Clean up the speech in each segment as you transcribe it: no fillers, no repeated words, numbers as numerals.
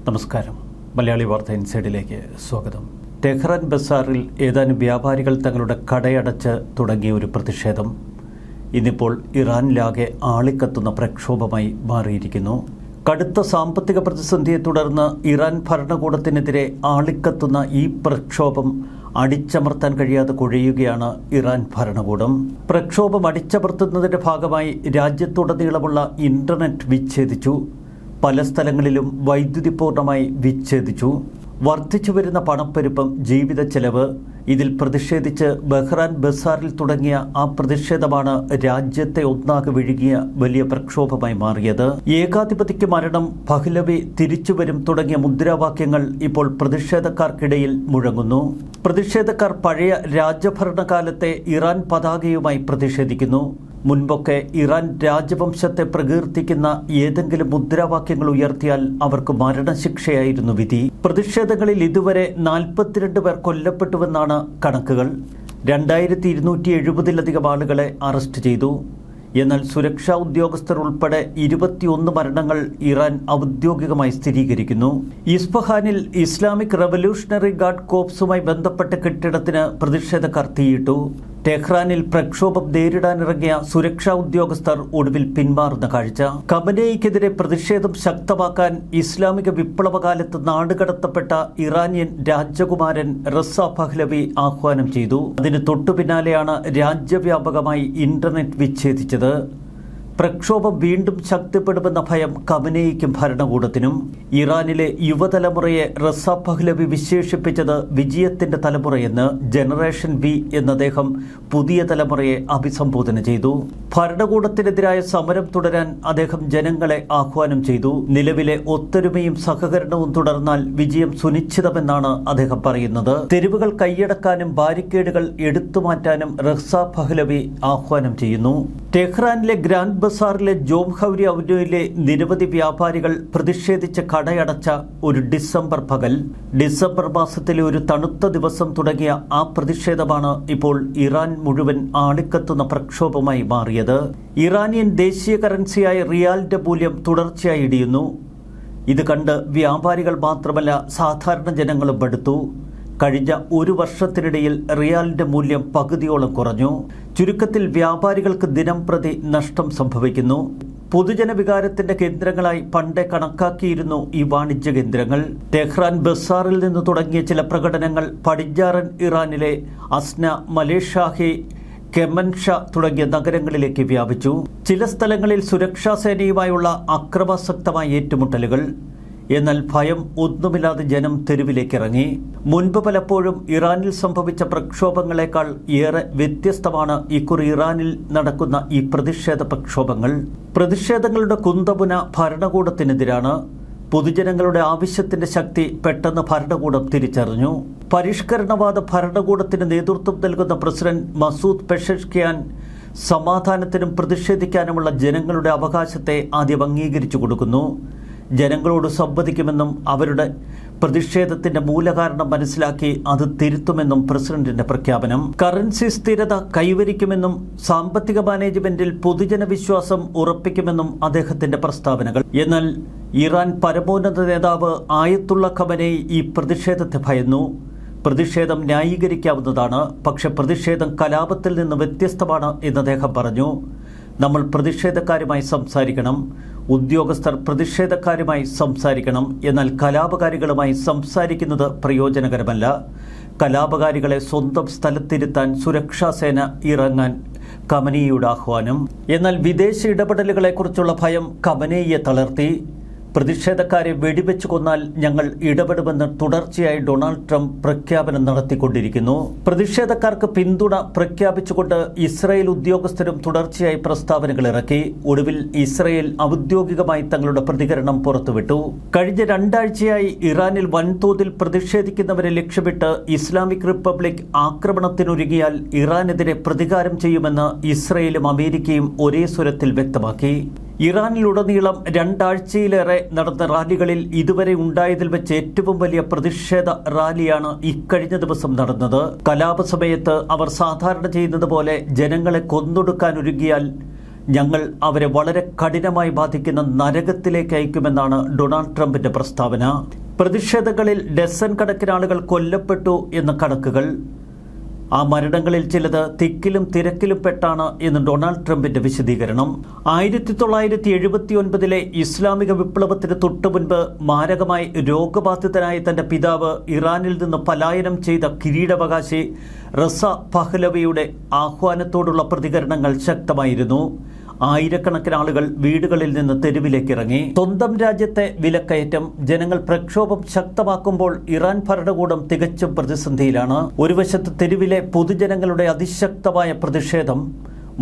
നമസ്കാരം. മലയാളി വാർത്ത ഇൻസൈഡിലേക്ക് സ്വാഗതം. ടെഹ്റാൻ ബസാറിൽ ഏതാനും വ്യാപാരികൾ തങ്ങളുടെ കടയടച്ച് തുടങ്ങിയ ഒരു പ്രതിഷേധം ഇന്നിപ്പോൾ ഇറാനിലാകെ ആളിക്കത്തുന്ന പ്രക്ഷോഭമായി മാറിയിരിക്കുന്നു. കടുത്ത സാമ്പത്തിക പ്രതിസന്ധിയെ തുടർന്ന് ഇറാൻ ഭരണകൂടത്തിനെതിരെ ആളിക്കത്തുന്ന ഈ പ്രക്ഷോഭം അടിച്ചമർത്താൻ കഴിയാതെ കുഴയുകയാണ് ഇറാൻ ഭരണകൂടം. പ്രക്ഷോഭം അടിച്ചമർത്തുന്നതിൻ്റെ ഭാഗമായി രാജ്യത്തുടനീളമുള്ള ഇന്റർനെറ്റ് വിച്ഛേദിച്ചു. പല സ്ഥലങ്ങളിലും വൈദ്യുതി പൂർണ്ണമായി വിച്ഛേദിച്ചു. വർദ്ധിച്ചു വരുന്ന പണപ്പെരുപ്പം, ജീവിത ചെലവ്, ഇതിൽ പ്രതിഷേധിച്ച് ബഹ്റാൻ ബസാറിൽ തുടങ്ങിയ ആ പ്രതിഷേധമാണ് രാജ്യത്തെ ഒന്നാകെ വിഴുങ്ങിയ വലിയ പ്രക്ഷോഭമായി മാറിയത്. ഏകാധിപതിക്ക് മരണം, പഹ്ലവി തിരിച്ചുവരും തുടങ്ങിയ മുദ്രാവാക്യങ്ങൾ ഇപ്പോൾ പ്രതിഷേധക്കാർക്കിടയിൽ മുഴങ്ങുന്നു. പ്രതിഷേധക്കാർ പഴയ രാജഭരണകാലത്തെ ഇറാൻ പതാകയുമായി പ്രതിഷേധിക്കുന്നു. മുൻപൊക്കെ ഇറാൻ രാജവംശത്തെ പ്രകീർത്തിക്കുന്ന ഏതെങ്കിലും മുദ്രാവാക്യങ്ങൾ ഉയർത്തിയാൽ അവർക്ക് മരണശിക്ഷയായിരുന്നു വിധി. പ്രതിഷേധങ്ങളിൽ ഇതുവരെ 42 പേർ കൊല്ലപ്പെട്ടുവെന്നാണ് കണക്കുകൾ. 2270-ലധികം ആളുകളെ അറസ്റ്റ് ചെയ്തു. എന്നാൽ സുരക്ഷാ ഉദ്യോഗസ്ഥർ ഉൾപ്പെടെ 21 മരണങ്ങൾ ഇറാൻ ഔദ്യോഗികമായി സ്ഥിരീകരിക്കുന്നു. ഇസ്ഫഹാനിൽ ഇസ്ലാമിക് റവല്യൂഷണറി ഗാർഡ് കോപ്സുമായി ബന്ധപ്പെട്ട കെട്ടിടത്തിന് പ്രതിഷേധക്കാർ തീയിട്ടു. ടെഹ്റാനിൽ പ്രക്ഷോഭം നേരിടാനിറങ്ങിയ സുരക്ഷാ ഉദ്യോഗസ്ഥർ ഒടുവിൽ പിന്മാറുന്ന കാഴ്ച. ഖമനേയിക്കെതിരെ പ്രതിഷേധം ശക്തമാക്കാൻ ഇസ്ലാമിക വിപ്ലവകാലത്ത് നാടുകടത്തപ്പെട്ട ഇറാനിയൻ രാജകുമാരൻ റസ പഹ്ലവി ആഹ്വാനം ചെയ്തു. അതിന് തൊട്ടുപിന്നാലെയാണ് രാജ്യവ്യാപകമായി ഇന്റർനെറ്റ് വിച്ഛേദിച്ചത്. പ്രക്ഷോഭം വീണ്ടും ശക്തിപ്പെടുമെന്ന ഭയം ഖമനേയിക്കും ഭരണകൂടത്തിനും. ഇറാനിലെ യുവതലമുറയെ റസ പഹ്ലവി വിശേഷിപ്പിച്ചത് വിജയത്തിന്റെ തലമുറയെന്ന്. ജനറേഷൻ വി എന്ന അദ്ദേഹം പുതിയ തലമുറയെ അഭിസംബോധന ചെയ്തു. ഭരണകൂടത്തിനെതിരായ സമരം തുടരാൻ അദ്ദേഹം ജനങ്ങളെ ആഹ്വാനം ചെയ്തു. നിലവിലെ ഒത്തൊരുമയും സഹകരണവും തുടർന്നാൽ വിജയം സുനിശ്ചിതമെന്നാണ് അദ്ദേഹം പറയുന്നത്. തെരുവുകൾ കൈയടക്കാനും ബാരിക്കേഡുകൾ എടുത്തുമാറ്റാനും റസ പഹ്ലവി ആഹ്വാനം ചെയ്യുന്നു. ടെഹ്റാനിലെ ഗ്രാൻഡ് ബസാറിലെ ജോംഹൌരി അവന്യൂവിലെ നിരവധി വ്യാപാരികൾ പ്രതിഷേധിച്ച് കടയടച്ച ഒരു ഡിസംബർ പകൽ. ഡിസംബർ മാസത്തിലെ ഒരു തണുത്ത ദിവസം തുടങ്ങിയ ആ പ്രതിഷേധമാണ് ഇപ്പോൾ ഇറാൻ മുഴുവൻ ആളിക്കത്തുന്ന പ്രക്ഷോഭമായി മാറിയത്. ഇറാനിയൻ ദേശീയ കറൻസിയായ റിയാലിന്റെ മൂല്യം തുടർച്ചയായി ഇടിയുന്നു. ഇത് കണ്ട് വ്യാപാരികൾ മാത്രമല്ല സാധാരണ ജനങ്ങളും മടുത്തു. കഴിഞ്ഞ ഒരു വർഷത്തിനിടയിൽ റിയാലിന്റെ മൂല്യം പകുതിയോളം കുറഞ്ഞു. ചുരുക്കത്തിൽ വ്യാപാരികൾക്ക് ദിനം പ്രതി നഷ്ടം സംഭവിക്കുന്നു. പൊതുജന വികാരത്തിന്റെ കേന്ദ്രങ്ങളായി പണ്ടേ കണക്കാക്കിയിരുന്നു ഈ വാണിജ്യ കേന്ദ്രങ്ങൾ. ടെഹ്റാൻ ബസാറിൽ നിന്ന് തുടങ്ങിയ ചില പ്രകടനങ്ങൾ പടിഞ്ഞാറൻ ഇറാനിലെ അസ്ന, മലേഷാഹി, കെമൻഷ തുടങ്ങിയ നഗരങ്ങളിലേക്ക് വ്യാപിച്ചു. ചില സ്ഥലങ്ങളിൽ സുരക്ഷാ സേനയുമായുള്ള അക്രമാസക്തമായ ഏറ്റുമുട്ടലുകൾ. എന്നാൽ ഭയം ഒന്നുമില്ലാതെ ജനം തെരുവിലേക്കിറങ്ങി. മുൻപ് പലപ്പോഴും ഇറാനിൽ സംഭവിച്ച പ്രക്ഷോഭങ്ങളെക്കാൾ ഏറെ വ്യത്യസ്തമാണ് ഇക്കുറി ഇറാനിൽ നടക്കുന്ന ഈ പ്രതിഷേധ പ്രക്ഷോഭങ്ങൾ. പ്രതിഷേധങ്ങളുടെ കുന്തമുന ഭരണകൂടത്തിനെതിരാണ്. പൊതുജനങ്ങളുടെ ആവശ്യത്തിന്റെ ശക്തി പെട്ടെന്ന് ഭരണകൂടം തിരിച്ചറിഞ്ഞു. പരിഷ്കരണവാദ ഭരണകൂടത്തിന് നേതൃത്വം നൽകുന്ന പ്രസിഡന്റ് മസൂദ് പെഷഷ്കിയാൻ സമാധാനത്തിനും പ്രതിഷേധിക്കാനുമുള്ള ജനങ്ങളുടെ അവകാശത്തെ ആദ്യം അംഗീകരിച്ചു കൊടുക്കുന്നു. ജനങ്ങളോട് സംവദിക്കുമെന്നും അവരുടെ പ്രതിഷേധത്തിന്റെ മൂലകാരണം മനസ്സിലാക്കി അത് തിരുത്തുമെന്നും പ്രസിഡന്റിന്റെ പ്രഖ്യാപനം. കറൻസി സ്ഥിരത കൈവരിക്കുമെന്നും സാമ്പത്തിക മാനേജ്മെന്റിൽ പൊതുജന വിശ്വാസം ഉറപ്പിക്കുമെന്നും അദ്ദേഹത്തിന്റെ പ്രസ്താവനകൾ. എന്നാൽ ഇറാൻ പരമോന്നത നേതാവ് ആയത്തുള്ള ഖമനേയി ഈ പ്രതിഷേധത്തെ ഭയന്നു. പ്രതിഷേധം ന്യായീകരിക്കാവുന്നതാണ്, പക്ഷെ പ്രതിഷേധം കലാപത്തിൽ നിന്ന് വ്യത്യസ്തമാണ് എന്ന് അദ്ദേഹം പറഞ്ഞു. നമ്മൾ പ്രതിഷേധക്കാരുമായി സംസാരിക്കണം, ഉദ്യോഗസ്ഥർ പ്രതിഷേധക്കാരുമായി സംസാരിക്കണം. എന്നാൽ കലാപകാരികളുമായി സംസാരിക്കുന്നത് പ്രയോജനകരമല്ല. കലാപകാരികളെ സ്വന്തം സ്ഥലത്തിരുത്താൻ സുരക്ഷാ സേന ഇറങ്ങാൻ ഖമനേയിയുടെ ആഹ്വാനം. എന്നാൽ വിദേശ ഇടപെടലുകളെക്കുറിച്ചുള്ള ഭയം ഖമനേയിയെ തളർത്തി. പ്രതിഷേധക്കാരെ വെടിവെച്ച് കൊന്നാൽ ഞങ്ങൾ ഇടപെടുമെന്ന് തുടർച്ചയായി ഡൊണാൾഡ് ട്രംപ് പ്രഖ്യാപനം നടത്തിക്കൊണ്ടിരിക്കുന്നു. പ്രതിഷേധക്കാർക്ക് പിന്തുണ പ്രഖ്യാപിച്ചുകൊണ്ട് ഇസ്രായേൽ ഉദ്യോഗസ്ഥരും തുടർച്ചയായി പ്രസ്താവനകൾ ഇറക്കി. ഒടുവിൽ ഇസ്രായേൽ ഔദ്യോഗികമായി തങ്ങളുടെ പ്രതികരണം പുറത്തുവിട്ടു. കഴിഞ്ഞ 2 ആഴ്ചയായി ഇറാനിൽ വൻതോതിൽ പ്രതിഷേധിക്കുന്നവരെ ലക്ഷ്യമിട്ട് ഇസ്ലാമിക് റിപ്പബ്ലിക് ആക്രമണത്തിനൊരുങ്ങിയാൽ ഇറാനെതിരെ പ്രതികാരം ചെയ്യുമെന്ന് ഇസ്രായേലും അമേരിക്കയും ഒരേ സ്വരത്തിൽ വ്യക്തമാക്കി. ഇറാനിലുടനീളം 2 ആഴ്ചയിലേറെ നടന്ന റാലികളിൽ ഇതുവരെ ഉണ്ടായതിൽ വെച്ച് ഏറ്റവും വലിയ പ്രതിഷേധ റാലിയാണ് ഇക്കഴിഞ്ഞ ദിവസം നടന്നത്. കലാപ സമയത്ത് അവർ സാധാരണ ചെയ്യുന്നത് പോലെ ജനങ്ങളെ കൊന്നൊടുക്കാനൊരുങ്ങിയാൽ ഞങ്ങൾ അവരെ വളരെ കഠിനമായി ബാധിക്കുന്ന നരകത്തിലേക്ക് അയക്കുമെന്നാണ് ഡൊണാൾഡ് ട്രംപിന്റെ പ്രസ്താവന. പ്രതിഷേധങ്ങളിൽ ഡസൻ കണക്കിന് ആളുകൾ കൊല്ലപ്പെട്ടു എന്ന കണക്കുകൾ. ആ മരണങ്ങളിൽ ചിലത് തിക്കിലും തിരക്കിലും പെട്ടാണ് എന്ന് ഡൊണാൾഡ് ട്രംപിന്റെ വിശദീകരണം. 1979 ഇസ്ലാമിക വിപ്ലവത്തിന് തൊട്ടുമുൻപ് മാരകമായി രോഗബാധിതനായ തന്റെ പിതാവ് ഇറാനിൽ നിന്ന് പലായനം ചെയ്ത കിരീടാവകാശി റസ പഹ്ലവിയുടെ ആഹ്വാനത്തോടുള്ള പ്രതികരണങ്ങൾ ശക്തമായിരുന്നു. ആയിരക്കണക്കിന് ആളുകൾ വീടുകളിൽ നിന്ന് തെരുവിലേക്ക് ഇറങ്ങി. സ്വന്തം രാജ്യത്തെ വിലക്കയറ്റം, ജനങ്ങൾ പ്രക്ഷോഭം ശക്തമാക്കുമ്പോൾ ഇറാൻ ഭരണകൂടം തികച്ചും പ്രതിസന്ധിയിലാണ്. ഒരു വശത്ത് തെരുവിലെ പൊതുജനങ്ങളുടെ അതിശക്തമായ പ്രതിഷേധം,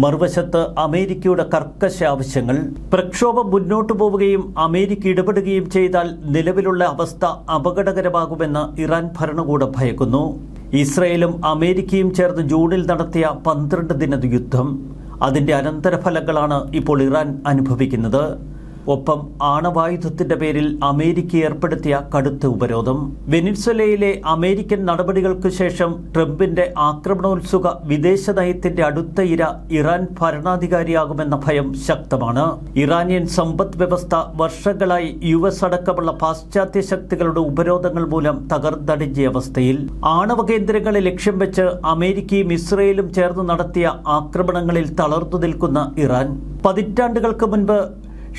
മറുവശത്ത് അമേരിക്കയുടെ കർക്കശ ആവശ്യങ്ങൾ. പ്രക്ഷോഭം മുന്നോട്ടു പോവുകയും അമേരിക്ക ഇടപെടുകയും ചെയ്താൽ നിലവിലുള്ള അവസ്ഥ അപകടകരമാകുമെന്ന് ഇറാൻ ഭരണകൂടം ഭയക്കുന്നു. ഇസ്രയേലും അമേരിക്കയും ചേർന്ന് ജൂണിൽ നടത്തിയ 12 ദിന യുദ്ധം, അതിൻ്റെ അനന്തരഫലങ്ങളാണ് ഇപ്പോൾ ഇറാൻ അനുഭവിക്കുന്നത്. ഒപ്പം ആണവായുധത്തിന്റെ പേരിൽ അമേരിക്ക ഏർപ്പെടുത്തിയ കടുത്ത ഉപരോധം. വെനിസ്വേലയിലെ അമേരിക്കൻ നടപടികൾക്ക് ശേഷം ട്രംപിന്റെ ആക്രമണോത്സുക വിദേശ നയത്തിന്റെ അടുത്ത ഇര ഇറാൻ ഭരണാധികാരിയാകുമെന്ന ഭയം ശക്തമാണ്. ഇറാനിയൻ സമ്പദ് വ്യവസ്ഥ വർഷങ്ങളായി US അടക്കമുള്ള പാശ്ചാത്യ ശക്തികളുടെ ഉപരോധങ്ങൾ മൂലം തകർന്നടിഞ്ഞ അവസ്ഥയിൽ. ആണവ കേന്ദ്രങ്ങളെ ലക്ഷ്യം വെച്ച് അമേരിക്കയും ഇസ്രയേലും ചേർന്ന് നടത്തിയ ആക്രമണങ്ങളിൽ തളർന്നു നിൽക്കുന്ന ഇറാൻ, പതിറ്റാണ്ടുകൾക്ക് മുൻപ്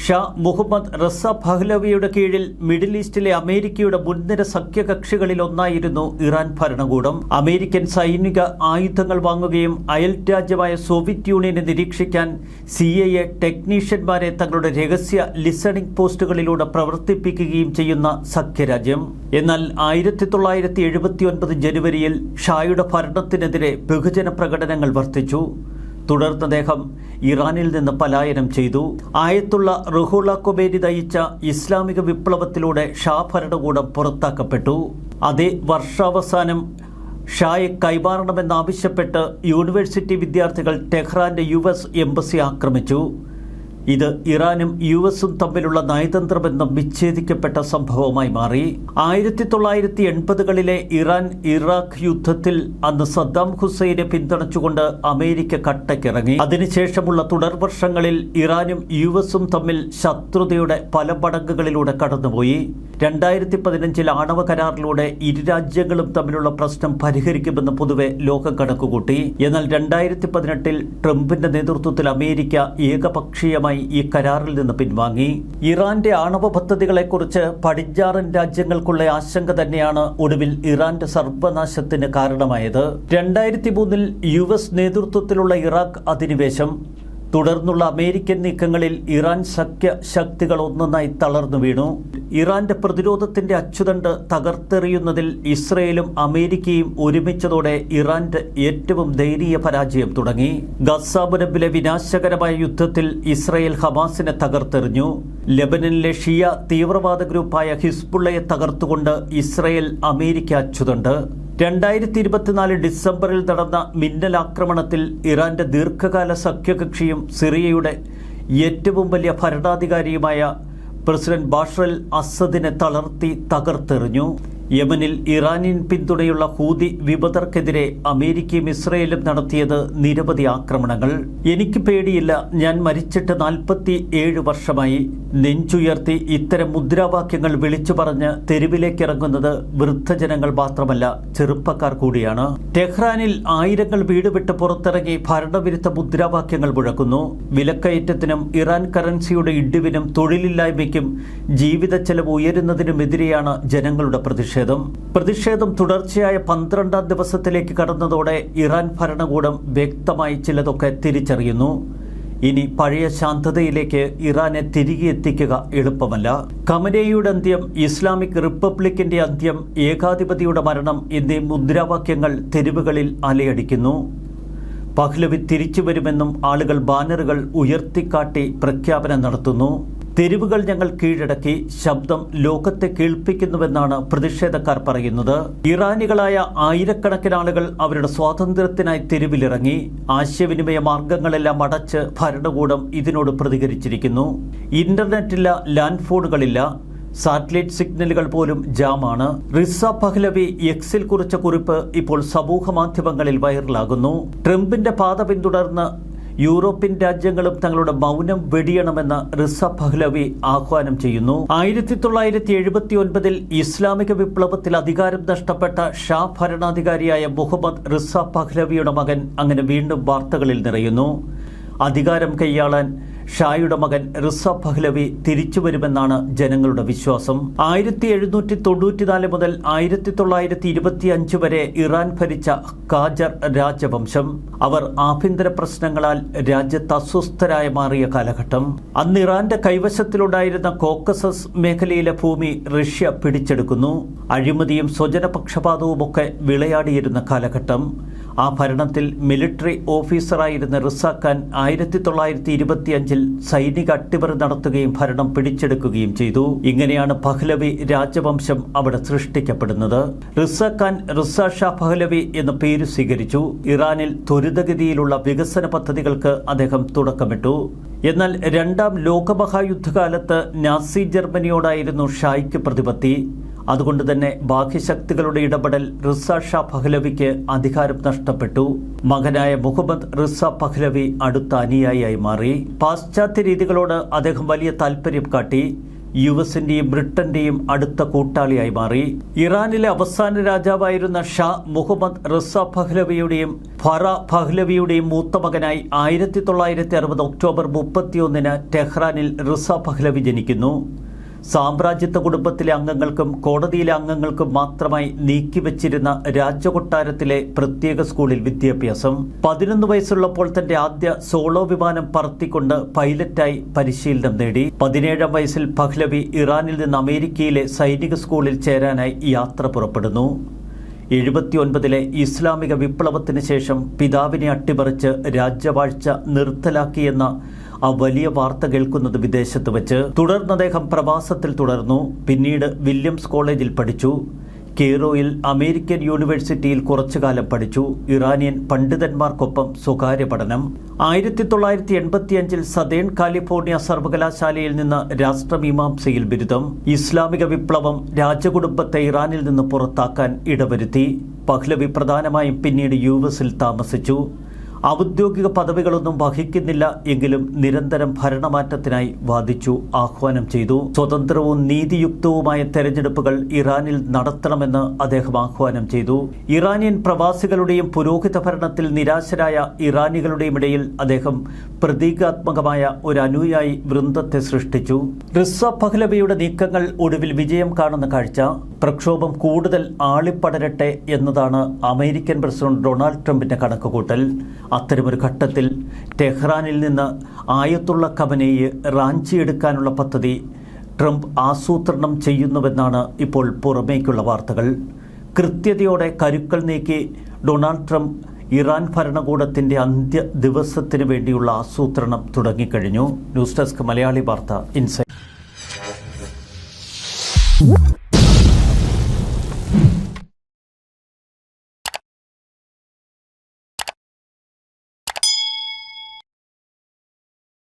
ഷാ മുഹമ്മദ് റസ പഹ്ലവിയുടെ കീഴിൽ മിഡിൽ ഈസ്റ്റിലെ അമേരിക്കയുടെ മുൻനിര സഖ്യകക്ഷികളിൽ ഒന്നായിരുന്നു ഇറാൻ ഭരണകൂടം. അമേരിക്കൻ സൈനിക ആയുധങ്ങൾ വാങ്ങുകയും അയൽ രാജ്യമായ സോവിയറ്റ് യൂണിയനെ നിരീക്ഷിക്കാൻ CIA ടെക്നീഷ്യന്മാരെ തങ്ങളുടെ രഹസ്യ ലിസണിംഗ് പോസ്റ്റുകളിലൂടെ പ്രവർത്തിപ്പിക്കുകയും ചെയ്യുന്ന സഖ്യരാജ്യം. എന്നാൽ 1979 ജനുവരിയിൽ ഷായുടെ ഭരണത്തിനെതിരെ ബഹുജന പ്രകടനങ്ങൾ വർദ്ധിച്ചു. തുടർന്ന് അദ്ദേഹം ഇറാനിൽ നിന്ന് പലായനം ചെയ്തു. ആയത്തുള്ള റുഹുള്ള ഖൊമേനി നയിച്ച ഇസ്ലാമിക വിപ്ലവത്തിലൂടെ ഷാ ഭരണകൂടം പുറത്താക്കപ്പെട്ടു. അതേ വർഷാവസാനം ഷായെ കൈമാറണമെന്നാവശ്യപ്പെട്ട് യൂണിവേഴ്സിറ്റി വിദ്യാർത്ഥികൾ ടെഹ്റാന്റെ US എംബസി ആക്രമിച്ചു. ഇത് ഇറാനും US തമ്മിലുള്ള നയതന്ത്രബന്ധം വിച്ഛേദിക്കപ്പെട്ട സംഭവമായി മാറി. 1980കളിലെ ഇറാൻ ഇറാഖ് യുദ്ധത്തിൽ അന്ന് സദ്ദാം ഹുസൈനെ പിന്തുണച്ചുകൊണ്ട് അമേരിക്ക കട്ടക്കിറങ്ങി. അതിനുശേഷമുള്ള തുടർ വർഷങ്ങളിൽ ഇറാനും US തമ്മിൽ ശത്രുതയുടെ പല മടങ്ങുകളിലൂടെ കടന്നുപോയി. 2015 ആണവ കരാറിലൂടെ ഇരു രാജ്യങ്ങളും തമ്മിലുള്ള പ്രശ്നം പരിഹരിക്കുമെന്ന് പൊതുവെ ലോകം കണക്കുകൂട്ടി. എന്നാൽ 2018 ട്രംപിന്റെ നേതൃത്വത്തിൽ അമേരിക്ക ഏകപക്ഷീയമായി ഈ കരാറിൽ നിന്ന് പിൻവാങ്ങി. ഇറാന്റെ ആണവ പദ്ധതികളെക്കുറിച്ച് പടിഞ്ഞാറൻ രാജ്യങ്ങൾക്കുള്ള ആശങ്ക തന്നെയാണ് ഒടുവിൽ ഇറാന്റെ സർവനാശത്തിന് കാരണമായത്. 2003 US നേതൃത്വത്തിലുള്ള ഇറാഖ് അധിനിവേശം, തുടർന്നുള്ള അമേരിക്കൻ നീക്കങ്ങളിൽ ഇറാൻ സഖ്യ ശക്തികൾ ഒന്നൊന്നായി തളർന്നു വീണു. ഇറാന്റെ പ്രതിരോധത്തിന്റെ അച്ചുതണ്ട് തകർത്തെറിയുന്നതിൽ ഇസ്രയേലും അമേരിക്കയും ഒരുമിച്ചതോടെ ഇറാന്റെ ഏറ്റവും ദയനീയ പരാജയം തുടങ്ങി. ഗസ മുനമ്പിലെ വിനാശകരമായ യുദ്ധത്തിൽ ഇസ്രയേൽ ഹമാസിനെ തകർത്തെറിഞ്ഞു. ലെബനനിലെ ഷിയ തീവ്രവാദ ഗ്രൂപ്പായ ഹിസ്ബുള്ളയെ തകർത്തുകൊണ്ട് ഇസ്രയേൽ അമേരിക്ക അച്ചുതണ്ട്. 2024 ഡിസംബറിൽ നടന്ന മിന്നലാക്രമണത്തിൽ ഇറാന്റെ ദീർഘകാല സഖ്യകക്ഷിയും സിറിയയുടെ ഏറ്റവും വലിയ ഭരണാധികാരിയുമായ പ്രസിഡന്റ് ബാഷർ അൽ അസദിനെ തകർത്തെറിഞ്ഞു. യമനിൽ ഇറാനിയൻ പിന്തുണയുള്ള ഹൂതി വിമതർക്കെതിരെ അമേരിക്കയും ഇസ്രയേലും നടത്തിയത് നിരവധി ആക്രമണങ്ങൾ. എനിക്ക് പേടിയില്ല, ഞാൻ മരിച്ചിട്ട് 47 വർഷമായി. നെഞ്ചുയർത്തി ഇത്തരം മുദ്രാവാക്യങ്ങൾ വിളിച്ചു പറഞ്ഞ് തെരുവിലേക്കിറങ്ങുന്നത് വൃദ്ധജനങ്ങൾ മാത്രമല്ല, ചെറുപ്പക്കാർ കൂടിയാണ്. ടെഹ്റാനിൽ ആയിരങ്ങൾ വീട് വിട്ട് പുറത്തിറങ്ങി ഭരണവിരുദ്ധ മുദ്രാവാക്യങ്ങൾ മുഴക്കുന്നു. വിലക്കയറ്റത്തിനും ഇറാൻ കറൻസിയുടെ ഇടിവിനും തൊഴിലില്ലായ്മയ്ക്കും ജീവിത ചെലവ് ഉയരുന്നതിനുമെതിരെയാണ് ജനങ്ങളുടെ പ്രതിഷേധം തുടർച്ചയായ 12ാം ദിവസത്തിലേക്ക് കടന്നതോടെ ഇറാൻ ഭരണകൂടം വ്യക്തമായി ചിലതൊക്കെ തിരിച്ചറിയുന്നു. ഇനി പഴയ ശാന്തതയിലേക്ക് ഇറാനെ തിരികെ എത്തിക്കുക എളുപ്പമല്ല. ഖമനേയിയുടെ അന്ത്യം, ഇസ്ലാമിക് റിപ്പബ്ലിക്കിന്റെ അന്ത്യം, ഏകാധിപതിയുടെ മരണം എന്നീ മുദ്രാവാക്യങ്ങൾ തെരുവുകളിൽ അലയടിക്കുന്നു. പഹ്ലവി തിരിച്ചു വരുമെന്നും ആളുകൾ ബാനറുകൾ ഉയർത്തിക്കാട്ടി പ്രഖ്യാപനം നടത്തുന്നു. തെരുവുകൾ ഞങ്ങൾ കീഴടക്കി, ശബ്ദം ലോകത്തെ കേൾപ്പിക്കുന്നുവെന്നാണ് പ്രതിഷേധക്കാർ പറയുന്നത്. ഇറാനികളായ ആയിരക്കണക്കിന് ആളുകൾ അവരുടെ സ്വാതന്ത്ര്യത്തിനായി തെരുവിലിറങ്ങി. ആശയവിനിമയ മാർഗങ്ങളെല്ലാം അടച്ച് ഭരണകൂടം ഇതിനോട് പ്രതികരിച്ചിരിക്കുന്നു. ഇന്റർനെറ്റില്ല, ലാൻഡ് ഫോണുകളില്ല, സാറ്റലൈറ്റ് സിഗ്നലുകൾ പോലും ജാമാണ്. റിസ പഹ്ലവി എക്സിൽ കുറിച്ച കുറിപ്പ് ഇപ്പോൾ സമൂഹ മാധ്യമങ്ങളിൽ വൈറലാകുന്നു. ട്രംപിന്റെ പാത പിന്തുടർന്ന് യൂറോപ്യൻ രാജ്യങ്ങളും തങ്ങളുടെ മൗനം വെടിയണമെന്ന് റിസ പഹ്ലവി ആഹ്വാനം ചെയ്യുന്നു. 1979 ഇസ്ലാമിക വിപ്ലവത്തിൽ അധികാരം നഷ്ടപ്പെട്ട ഷാ ഭരണാധികാരിയായ മുഹമ്മദ് റിസ പഹ്ലവിയുടെ മകൻ അങ്ങനെ വീണ്ടും വാർത്തകളിൽ നിറയുന്നു. അധികാരം കൈയാളാൻ ഷായുടെ മകൻ റിസ പഹ്ലവി തിരിച്ചു വരുമെന്നാണ് ജനങ്ങളുടെ വിശ്വാസം. 1794 മുതൽ 1925 വരെ ഇറാൻ ഭരിച്ച ഖാജർ രാജവംശം. അവർ ആഭ്യന്തര പ്രശ്നങ്ങളാൽ രാജ്യത്ത് അസ്വസ്ഥരായി മാറിയ കാലഘട്ടം. അന്ന് ഇറാന്റെ കൈവശത്തിലുണ്ടായിരുന്ന കോക്കസസ് മേഖലയിലെ ഭൂമി റഷ്യ പിടിച്ചെടുക്കുന്നു. അഴിമതിയും സ്വജനപക്ഷപാതവുമൊക്കെ വിളയാടിയിരുന്ന കാലഘട്ടം. ആ ഭരണത്തിൽ മിലിറ്ററി ഓഫീസറായിരുന്ന റിസ ഖാൻ 1925 സൈനിക അട്ടിമറി നടത്തുകയും ഭരണം പിടിച്ചെടുക്കുകയും ചെയ്തു. ഇങ്ങനെയാണ് പഹ്ലവി രാജവംശം അവിടെ സൃഷ്ടിക്കപ്പെടുന്നത്. റിസ ഖാൻ റിസ ഷാ പഹ്ലവി എന്ന പേര് സ്വീകരിച്ചു. ഇറാനിൽ ത്വരിതഗതിയിലുള്ള വികസന പദ്ധതികൾക്ക് അദ്ദേഹം തുടക്കമിട്ടു. എന്നാൽ രണ്ടാം ലോകമഹായുദ്ധകാലത്ത് നാസി ജർമ്മനിയോടായിരുന്നു ഷായ്ക്ക് പ്രതിപത്തി. അതുകൊണ്ട് തന്നെ ബാഹ്യശക്തികളുടെ ഇടപെടൽ റിസ ഷാ പഹ്ലവിക്ക് അധികാരം നഷ്ടപ്പെട്ടു. മകനായ മുഹമ്മദ് റിസ പഹ്ലവി അടുത്ത അനുയായിയായി മാറി. പാശ്ചാത്യ രീതികളോട് അദ്ദേഹം വലിയ താൽപര്യം കാട്ടി. യുഎസിന്റെയും ബ്രിട്ടന്റെയും അടുത്ത കൂട്ടാളിയായി മാറി. ഇറാനിലെ അവസാന രാജാവായിരുന്ന ഷാ മുഹമ്മദ് റിസ പഹ്ലവിയുടെയും ഫറ പഹ്ലവിയുടെയും മൂത്ത മകനായി 1960 ഒക്ടോബർ 31 ടെഹ്റാനിൽ റിസ പഹ്ലവി ജനിക്കുന്നു. സാമ്രാജ്യത്വ കുടുംബത്തിലെ അംഗങ്ങൾക്കും കോടതിയിലെ അംഗങ്ങൾക്കും മാത്രമായി നീക്കിവച്ചിരുന്ന രാജകൊട്ടാരത്തിലെ പ്രത്യേക സ്കൂളിൽ വിദ്യാഭ്യാസം. 11 വയസ്സുള്ളപ്പോൾ തന്റെ ആദ്യ സോളോ വിമാനം പറത്തിക്കൊണ്ട് പൈലറ്റായി പരിശീലനം നേടി. 17-ാം വയസ്സിൽ പഹ്ലവി ഇറാനിൽ നിന്ന് അമേരിക്കയിലെ സൈനിക സ്കൂളിൽ ചേരാനായി യാത്ര പുറപ്പെടുന്നു. 79 ഇസ്ലാമിക വിപ്ലവത്തിന് ശേഷം പിതാവിനെ അട്ടിമറിച്ച് രാജ്യവാഴ്ച നിർത്തലാക്കിയെന്ന ആ വലിയ വാർത്ത കേൾക്കുന്നത് വിദേശത്ത് വെച്ച്. തുടർന്ന് അദ്ദേഹം പ്രവാസത്തിൽ തുടർന്നു. പിന്നീട് വില്യംസ് കോളേജിൽ പഠിച്ചു. കെയ്റോയിൽ അമേരിക്കൻ യൂണിവേഴ്സിറ്റിയിൽ കുറച്ചുകാലം പഠിച്ചു. ഇറാനിയൻ പണ്ഡിതന്മാർക്കൊപ്പം സ്വകാര്യ പഠനം. 1985 സദേൺ കാലിഫോർണിയ സർവകലാശാലയിൽ നിന്ന് രാഷ്ട്രമീമാംസയിൽ ബിരുദം. ഇസ്ലാമിക വിപ്ലവം രാജകുടുംബത്തെ ഇറാനിൽ നിന്ന് പുറത്താക്കാൻ ഇടവരുത്തി. പഹ്ലവി പ്രധാനമായും പിന്നീട് യുഎസിൽ താമസിച്ചു. ഔദ്യോഗിക പദവികളൊന്നും വഹിക്കുന്നില്ല എങ്കിലും നിരന്തരം ഭരണമാറ്റത്തിനായി വാദിച്ചു, ആഹ്വാനം ചെയ്തു. സ്വതന്ത്രവും നീതിയുക്തവുമായ തെരഞ്ഞെടുപ്പുകൾ ഇറാനിൽ നടത്തണമെന്ന് അദ്ദേഹം ആഹ്വാനം ചെയ്തു. ഇറാനിയൻ പ്രവാസികളുടെയും പുരോഹിത ഭരണത്തിൽ നിരാശരായ ഇറാനികളുടെയും ഇടയിൽ അദ്ദേഹം പ്രതീകാത്മകമായ ഒരു അനുയായി വൃന്ദത്തെ സൃഷ്ടിച്ചു. റിസ പഹ്ലവിയുടെ നീക്കങ്ങൾ ഒടുവിൽ വിജയം കാണുന്ന കാഴ്ച. പ്രക്ഷോഭം കൂടുതൽ ആളിപ്പടരട്ടെ എന്നതാണ് അമേരിക്കൻ പ്രസിഡന്റ് ഡൊണാൾഡ് ട്രംപിന്റെ കണക്കുകൂട്ടൽ. അത്തരമൊരു ഘട്ടത്തിൽ ടെഹ്റാനിൽ നിന്ന് ആയത്തുള്ള ഖമനേയെ റാഞ്ചിയെടുക്കാനുള്ള പദ്ധതി ട്രംപ് ആസൂത്രണം ചെയ്യുന്നുവെന്നാണ് ഇപ്പോൾ പുറമേക്കുള്ള വാർത്തകൾ. കൃത്യതയോടെ കരുക്കൾ നീക്കി ഡൊണാൾഡ് ട്രംപ് ഇറാൻ ഭരണകൂടത്തിന്റെ അന്ത്യ ദിവസത്തിന് വേണ്ടിയുള്ള ആസൂത്രണം തുടങ്ങിക്കഴിഞ്ഞു. ന്യൂസ് ഡെസ്ക് മലയാളി വാർത്ത ഇൻസൈറ്റ്.